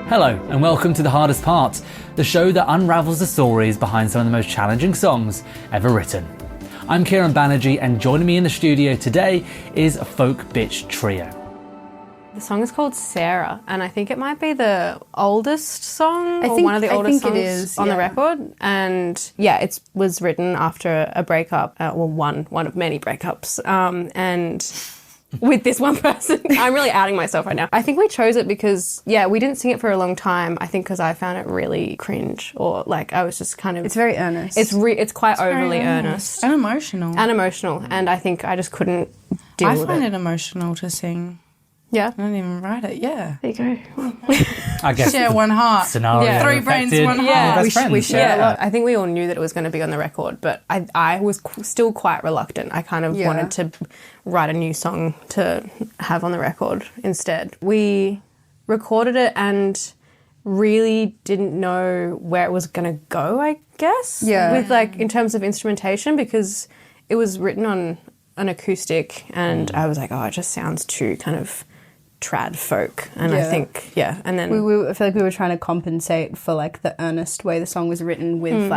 Hello and welcome to The Hardest Part, the show that unravels the stories behind some of the most challenging songs ever written. I'm Kieron Banerji and joining me in the studio today is a folk bitch trio. The song is called Sarah, and I think it might be the oldest song, one of the oldest songs on the record. And yeah, it was written after a breakup, one of many breakups, and with this one person. I'm really outing myself right now. I think we chose it because, we didn't sing it for a long time. I think because I found it really cringe, or like I was just kind of... It's very earnest. It's quite overly earnest. And emotional. And I think I just couldn't deal with it. I find it emotional to sing. Yeah. I didn't even write it, yeah. There you go. I guess share one heart. Scenario 3 brains, one heart. Yeah, we shared a lot. I think we all knew that it was going to be on the record, but I was still quite reluctant. I kind of wanted to write a new song to have on the record instead. We recorded it and really didn't know where it was going to go, I guess. Yeah. With in terms of instrumentation, because it was written on an acoustic and I was like, it just sounds too kind of trad folk, and I think and then I feel like we were trying to compensate for the earnest way the song was written with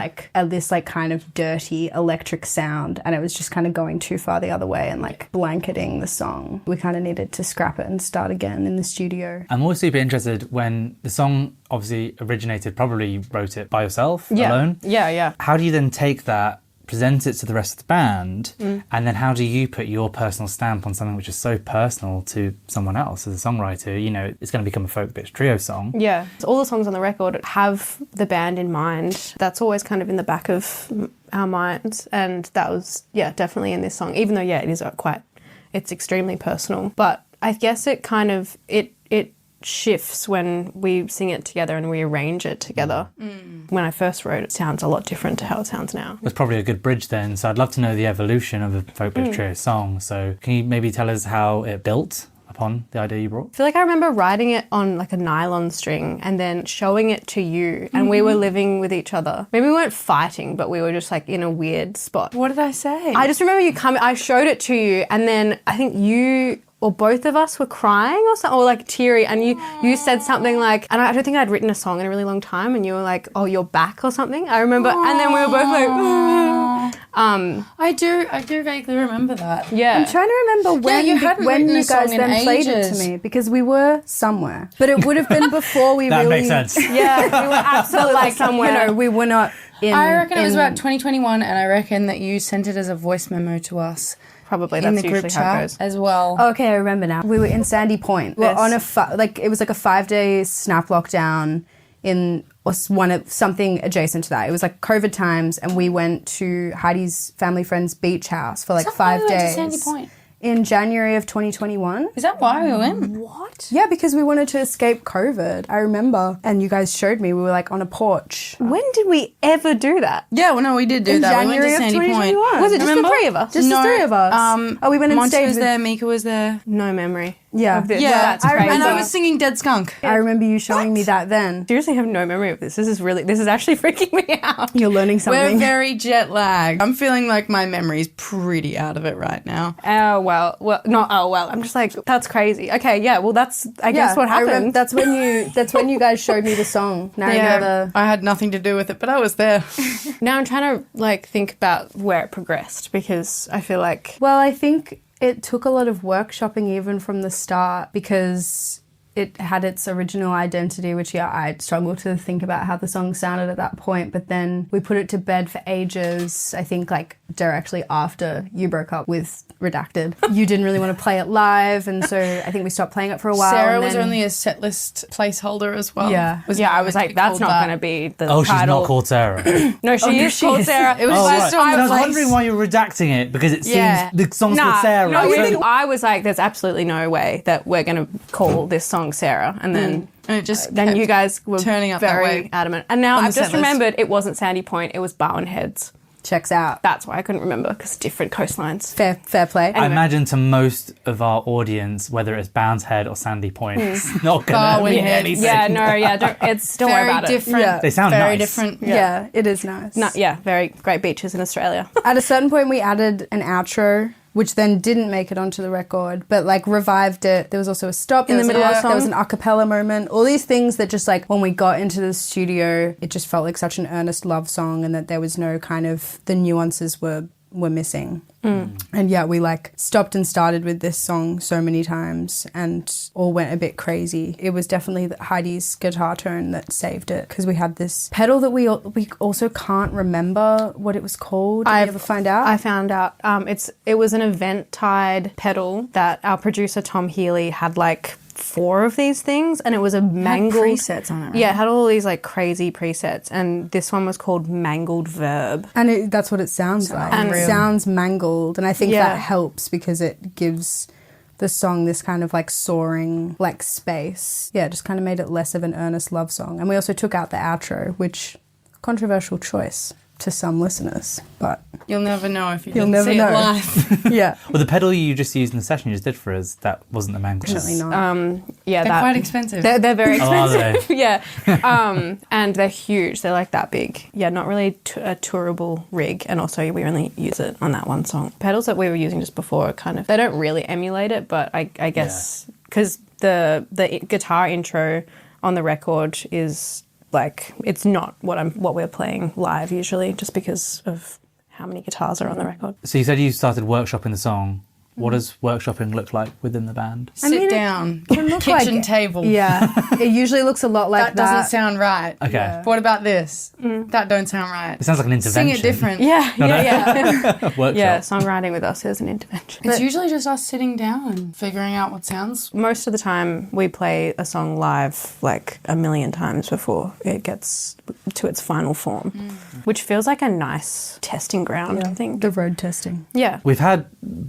this kind of dirty electric sound, and it was just kind of going too far the other way and blanketing the song. We kind of needed to scrap it and start again in the studio. I'm always super interested when the song obviously originated, probably wrote it by yourself alone. Yeah. How do you then take that, present it to the rest of the band, and then how do you put your personal stamp on something which is so personal to someone else as a songwriter? You know, it's going to become a folk bitch trio song. Yeah. So all the songs on the record have the band in mind. That's always kind of in the back of our minds, and that was definitely in this song, even though it's extremely personal. But I guess it kind of it shifts when we sing it together and we arrange it together. When I first wrote it, sounds a lot different to how it sounds now. That's probably a good bridge then. So I'd love to know the evolution of a folk bitch trio song. So can you maybe tell us how it built upon the idea you brought? I feel like I remember writing it on a nylon string and then showing it to you, and we were living with each other. Maybe we weren't fighting, but we were just in a weird spot. What did I say? I just remember you coming, I showed it to you, and then I think you or both of us were crying or something, or teary, and you said something and I don't think I'd written a song in a really long time, and you were like, oh, you're back or something. I remember, and then we were both I do vaguely remember that. Yeah. I'm trying to remember when you guys then played it to me, because we were somewhere. But it would have been before we that really... makes sense. Yeah, we were absolutely somewhere. We were not in... I reckon it was about 2021, and I reckon that you sent it as a voice memo to us. Probably, in that's the usually group how it chat goes. as well. Oh, okay, I remember now. We were in Sandy Point. We were on it was a 5-day snap lockdown in something adjacent to that. It was COVID times, and we went to Heidi's family friend's beach house for 5 days. Went to Sandy Point? In January of 2021. Is that why we went? What? Yeah, because we wanted to escape COVID, I remember. And you guys showed me, we were on a porch. When did we ever do that? Yeah, well, no, we did do in that. January we went to Sandy Point. Was it just the three of us? Just the three of us. We went and Monty stayed was there, Mika was there. No memory. Yeah. Of this. Yeah, That's crazy. and I was singing Dead Skunk. I remember you showing me that then. Seriously have no memory of this. This is actually freaking me out. You're learning something. We're very jet lagged. I'm feeling like my memory's pretty out of it right now. I'm just that's crazy. Okay, yeah, well that's I guess what happened. That's when you guys showed me the song. I had nothing to do with it, but I was there. Now I'm trying to think about where it progressed, because I feel like... Well, I think it took a lot of workshopping even from the start, because it had its original identity, which I struggled to think about how the song sounded at that point, but then we put it to bed for ages. I think directly after you broke up with Redacted. You didn't really want to play it live, and so I think we stopped playing it for a while. Sarah was only a setlist placeholder as well. Yeah. I was like, that's not going to be the title. Oh, she's not called Sarah. No, she is called Sarah. It was I was wondering why you were redacting it, because it seems the song's called Sarah. No, I was like, there's absolutely no way that we're going to call this song Sarah, and then... And it just then you guys were turning up very adamant. And now I've just remembered it wasn't Sandy Point, it was Barwon Heads. Checks out. That's why I couldn't remember, because different coastlines. Fair play. Anyway. I imagine to most of our audience, whether it's Bounce Head or Sandy Point, it's not going to mean anything. Yeah, don't worry about different. it. Yeah. They sound very nice. different. Yeah, it is nice. Very great beaches in Australia. At a certain point, we added an outro which then didn't make it onto the record, but like revived it. There was also a stop in the middle of the song. There was an a cappella moment. All these things that just like when we got into the studio, it just felt like such an earnest love song, and that there was no kind of, the nuances were missing. And yeah, we like stopped and started with this song so many times and all went a bit crazy. It was definitely Heidi's guitar tone that saved it, because we had this pedal that we also can't remember what it was called. Did you ever find out? I found out. It was an event-tied pedal that our producer Tom Healy had like 4 of these things, and it was a mangled... It had presets on it, right? Yeah, it had all these like crazy presets, and this one was called Mangled Verb. And that's what it sounds like. And it sounds mangled, and I think that helps because it gives the song this kind of like soaring like space. Yeah, it just kind of made it less of an earnest love song. And we also took out the outro, which, controversial choice to some listeners, but you'll never know if you didn't see it live. Yeah. Well, the pedal you just used in the session you just did for us, that wasn't the mangled. Definitely not. Yeah, they're quite expensive. They're very expensive. Oh, are they? Yeah. And they're huge. They're like that big. Yeah, not really a tourable rig, and also we only use it on that one song. Pedals that we were using just before are kind of, they don't really emulate it, but I guess because the guitar intro on the record is like, it's not what we're playing live usually, just because of how many guitars are on the record. So you said you started workshopping the song. What does workshopping look like within the band? Sit down, kitchen table. Yeah, it usually looks a lot like that. That doesn't sound right. Okay. Yeah. What about this? That don't sound right. It sounds like an intervention. Sing it different. Yeah. Workshop. Yeah, songwriting with us is an intervention. It's usually just us sitting down and figuring out what sounds. Most of the time we play a song live like a million times before it gets to its final form, which feels like a nice testing ground, I think. The road testing. Yeah. We've had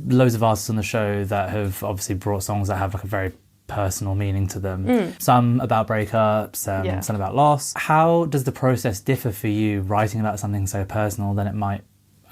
loads of artists on the show that have obviously brought songs that have like a very personal meaning to them. Some about breakups, some about loss. How does the process differ for you writing about something so personal than it might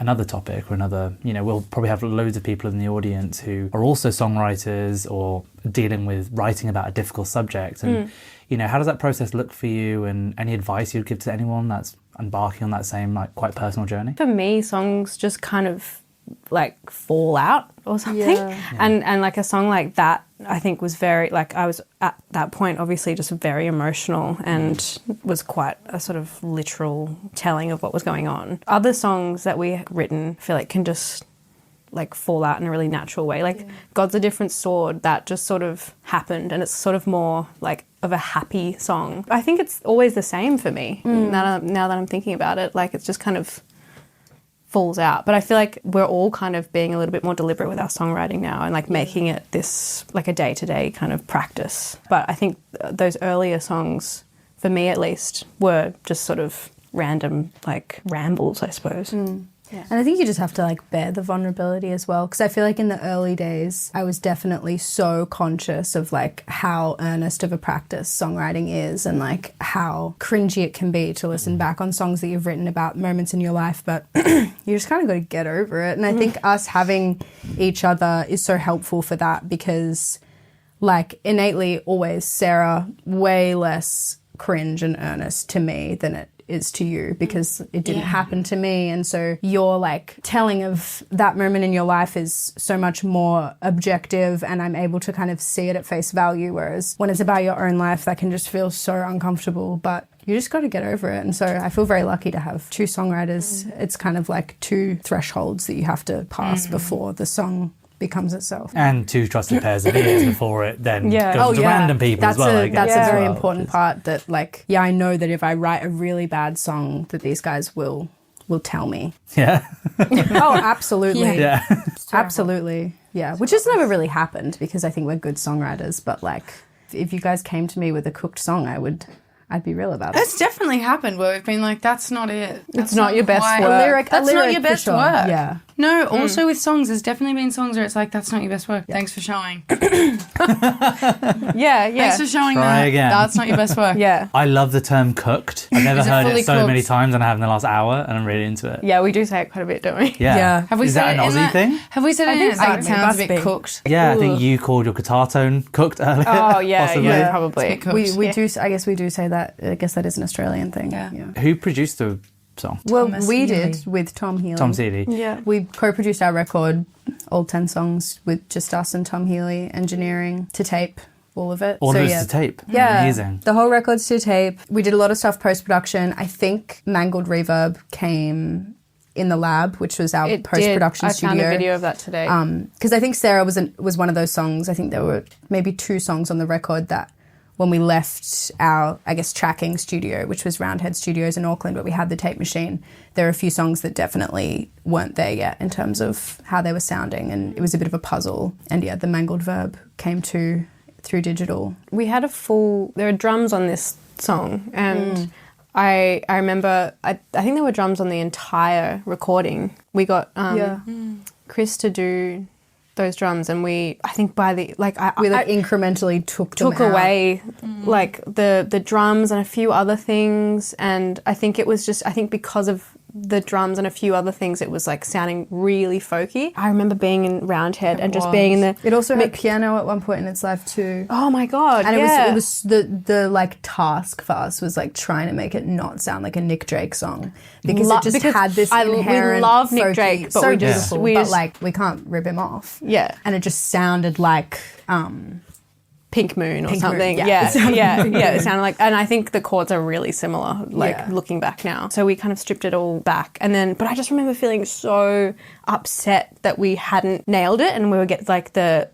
another topic or another, we'll probably have loads of people in the audience who are also songwriters or dealing with writing about a difficult subject. And, how does that process look for you, and any advice you'd give to anyone that's embarking on that same like quite personal journey? For me, songs just kind of like fall out or something. And like a song like that, I think was very, like, I was at that point obviously just very emotional and was quite a sort of literal telling of what was going on. Other songs that we written, I feel like can just like fall out in a really natural way. Like God's a Different Sword, that just sort of happened, and it's sort of more like of a happy song. I think it's always the same for me now that I'm thinking about it. Like it's just kind of falls out. But I feel like we're all kind of being a little bit more deliberate with our songwriting now and like making it this like a day-to-day kind of practice. But I think those earlier songs, for me at least, were just sort of random like rambles, I suppose. Yeah. And I think you just have to like bear the vulnerability as well, because I feel like in the early days I was definitely so conscious of like how earnest of a practice songwriting is, and like how cringy it can be to listen back on songs that you've written about moments in your life, but you just kind of got to get over it. And I think us having each other is so helpful for that, because like innately always Sarah, way less cringe and earnest to me than it is to you, because it didn't happen to me. And so your like telling of that moment in your life is so much more objective, and I'm able to kind of see it at face value, whereas when it's about your own life, that can just feel so uncomfortable, but you just got to get over it. And so I feel very lucky to have two songwriters. It's kind of like two thresholds that you have to pass before the song becomes itself. And two trusted pairs of ears before it then goes to random people as well. That's a very important part, that like, I know that if I write a really bad song that these guys will tell me. Yeah. Oh, absolutely. Yeah. Absolutely. Yeah. Which has never really happened, because I think we're good songwriters, but like if you guys came to me with a cooked song, I'd be real about it. That's definitely happened where we've been like, that's not it. It's not your best work. That's not your best work. Yeah. No, also with songs, there's definitely been songs where it's like, that's not your best work. Thanks for showing. Yeah. Thanks for showing Try that. again. That's not your best work. Yeah. I love the term cooked. I've never heard it so many times, and I have in the last hour, and I'm really into it. Yeah, we do say it quite a bit, don't we? Yeah. Have we Is said that an it in Aussie thing? Have we said it in so. it sounds a Must bit be. cooked? Yeah, I think you called your guitar tone cooked earlier. Oh, yeah, possibly. yeah, probably. It's a bit cooked. We do, I guess we do say that. I guess that is an Australian thing. Yeah. Who produced the song? Well, Thomas we Healy. did with Tom Healy. Tom Seeley. Yeah. We co-produced our record, all 10 songs, with just us and Tom Healy engineering to tape all of it. All So, of it's yeah. to tape. Yeah, Amazing. the whole record's to tape. We did a lot of stuff post-production. I think Mangled Reverb came in the lab, which was our It post-production did. studio. I found a video of that today. Because I think Sarah was one of those songs. I think there were maybe 2 songs on the record that when we left our, I guess, tracking studio, which was Roundhead Studios in Auckland, where we had the tape machine, there were a few songs that definitely weren't there yet in terms of how they were sounding, and it was a bit of a puzzle. And yeah, the Mangled Verb came through digital. We had there were drums on this song, and I remember, I think there were drums on the entire recording. We got Chris to do those drums, and I think by the, like, We incrementally took them out. away like the drums and a few other things, and I think it was just, I think because of the drums and a few other things, it was like sounding really folky. I remember being in Roundhead and just being in the... It also had piano at one point in its life too. Oh my God, And yeah. it was the like task for us was like trying to make it not sound like a Nick Drake song, because it just had this inherent we love Nick folky- Drake, but so we just beautiful, we but just, like we can't rip him off. Yeah. And it just sounded like Pink Moon or Pink Moon, something. yeah. Yeah, It sounded yeah. It sounded like, and I think the chords are really similar, like Yeah. looking back now. So we kind of stripped it all back, and then, but I just remember feeling so upset that we hadn't nailed it, and we were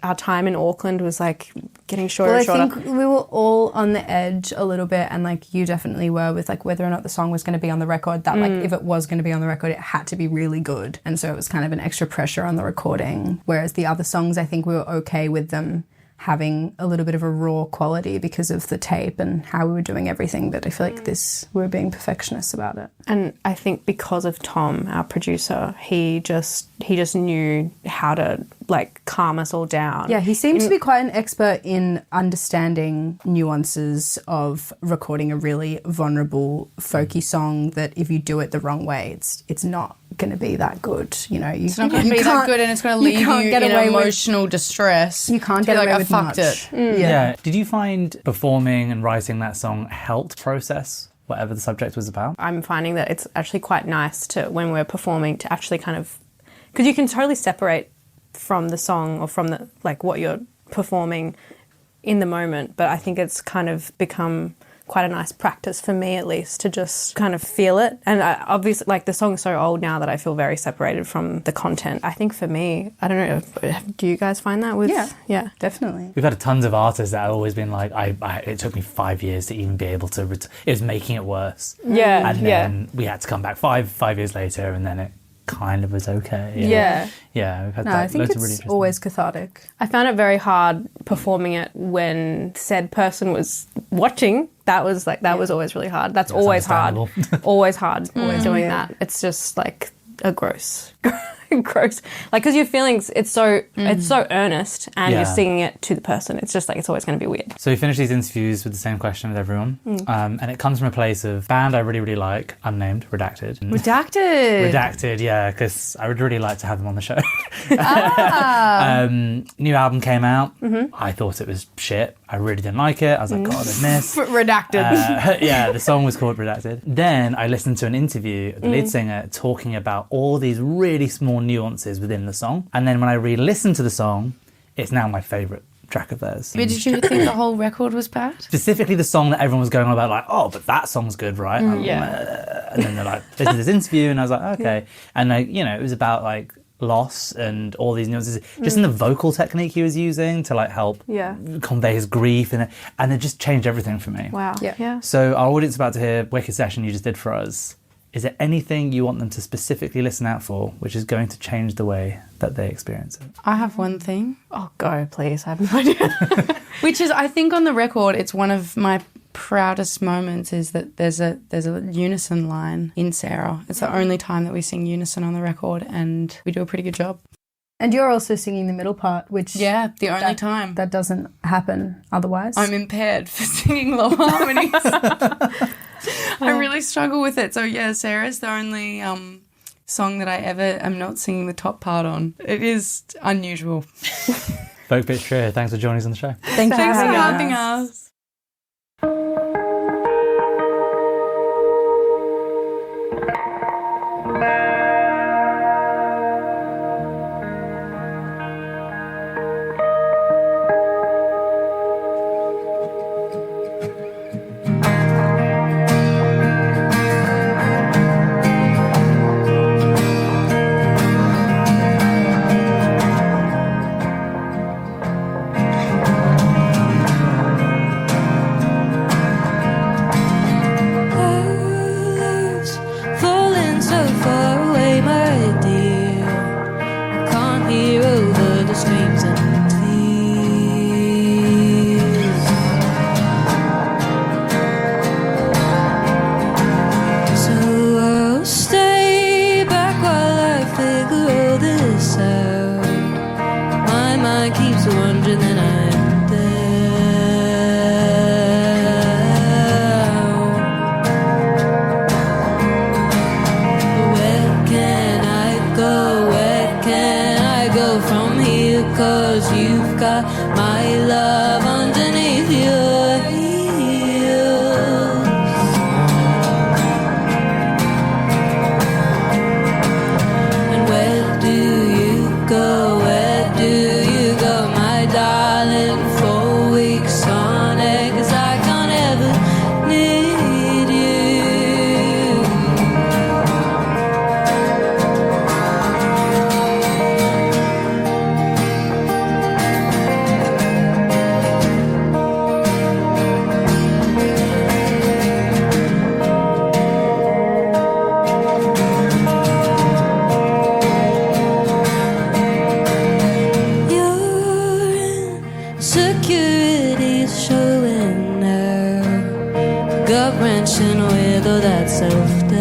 our time in Auckland was like getting shorter Well, and I shorter. think we were all on the edge a little bit, and like you definitely were, with like whether or not the song was going to be on the record. That like if it was going to be on the record, it had to be really good, and so it was kind of an extra pressure on the recording. Whereas the other songs, I think we were okay with them having a little bit of a raw quality because of the tape and how we were doing everything. But I feel like we were being perfectionists about it. And I think because of Tom, our producer, he just knew how to like calm us all down. Yeah, he seems to be quite an expert in understanding nuances of recording a really vulnerable, folky song that if you do it the wrong way, it's not going to be that good. You know, It's not going to be that good, and it's going to leave you in emotional distress. You can't to be get like, away I with fucked much. it. Yeah. Did you find performing and writing that song helped process whatever the subject was about? I'm finding that it's actually quite nice to, when we're performing, to actually kind of, because you can totally separate from the song or from the, like, what you're performing in the moment, but I think it's kind of become quite a nice practice for me, at least, to just kind of feel it. And obviously, like, the song's so old now that I feel very separated from the content. I think for me, I don't know, do you guys find that with... Yeah, definitely. We've had tons of artists that have always been like, it took me 5 years to even be able to... it was making it worse. Yeah, And then we had to come back five years later, and then it kind of was okay. Yeah. Yeah, we've had No, I think loads of really it's interesting... always cathartic. I found it very hard performing it when said person was watching. That was always really hard. That's always hard. Always hard. Always doing that. It's just like a gross, like, because your feelings, it's so earnest, and you're singing it to the person. It's just like, it's always going to be weird. So we finish these interviews with the same question with everyone, and it comes from a place of band I really, really like, unnamed, Redacted. Redacted, yeah, because I would really like to have them on the show. New album came out. I thought it was shit. I really didn't like it. I was like, God, I missed. Redacted. Yeah, the song was called Redacted. Then I listened to an interview of the lead singer talking about all these really small nuances within the song. And then when I re-listened to the song, it's now my favourite track of theirs. But did you think the whole record was bad? Specifically the song that everyone was going on about, like, oh, but that song's good, right? And then they're like, listen to this interview, and I was like, okay. And like, you know, it was about like loss and all these nuances, just in the vocal technique he was using to like help convey his grief, and it just changed everything for me. Wow. Yeah. So our audience about to hear Wicked Session you just did for us. Is there anything you want them to specifically listen out for, which is going to change the way that they experience it? I have one thing. Oh, go, please. I have no idea. Which is, I think on the record, it's one of my proudest moments is that there's a unison line in Sarah. It's the only time that we sing unison on the record, and we do a pretty good job. And you're also singing the middle part, which... Yeah, the only time. That doesn't happen otherwise. I'm impaired for singing low harmonies. I really struggle with it. So yeah, Sarah's the only song that I ever am not singing the top part on. It is unusual. Folk Bitch Trio, thanks for joining us on the show. Thanks for having us. so far away, my dear. I can't hear over the screams and tears. So I'll stay back while I figure all this out. My mind keeps wandering and I'm down. Where can I go? Where can I go from here? 'Cause you've got my love underneath your heels. And where do you go? Where do you go, my darling? 4 weeks on it, 'cause I can't ever need you. Your insecurity's showing now, gut-wrenching with all that self-doubt.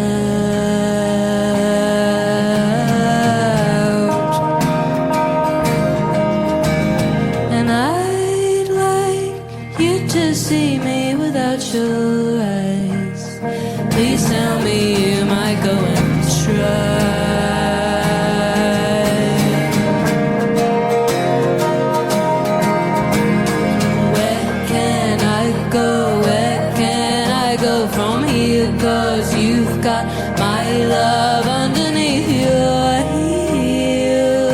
And I'd like you to see me without your eyes. Please tell me you might go and try. Where can I go? Where can I go from here? 'Cause you've got my love underneath your heels.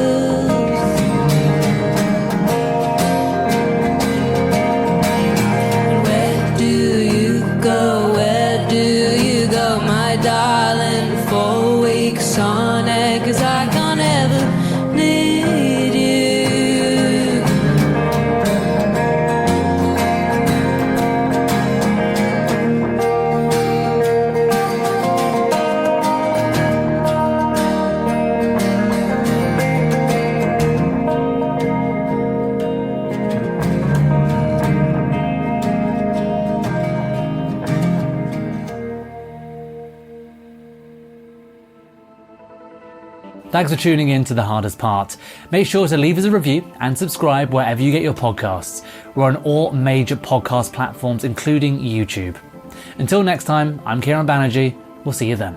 And where do you go? Where do you go, my darling? 4 weeks on it, 'cause I can't ever need you. Thanks for tuning in to The Hardest Part. Make sure to leave us a review and subscribe wherever you get your podcasts. We're on all major podcast platforms, including YouTube. Until next time, I'm Kieron Banerji. We'll see you then.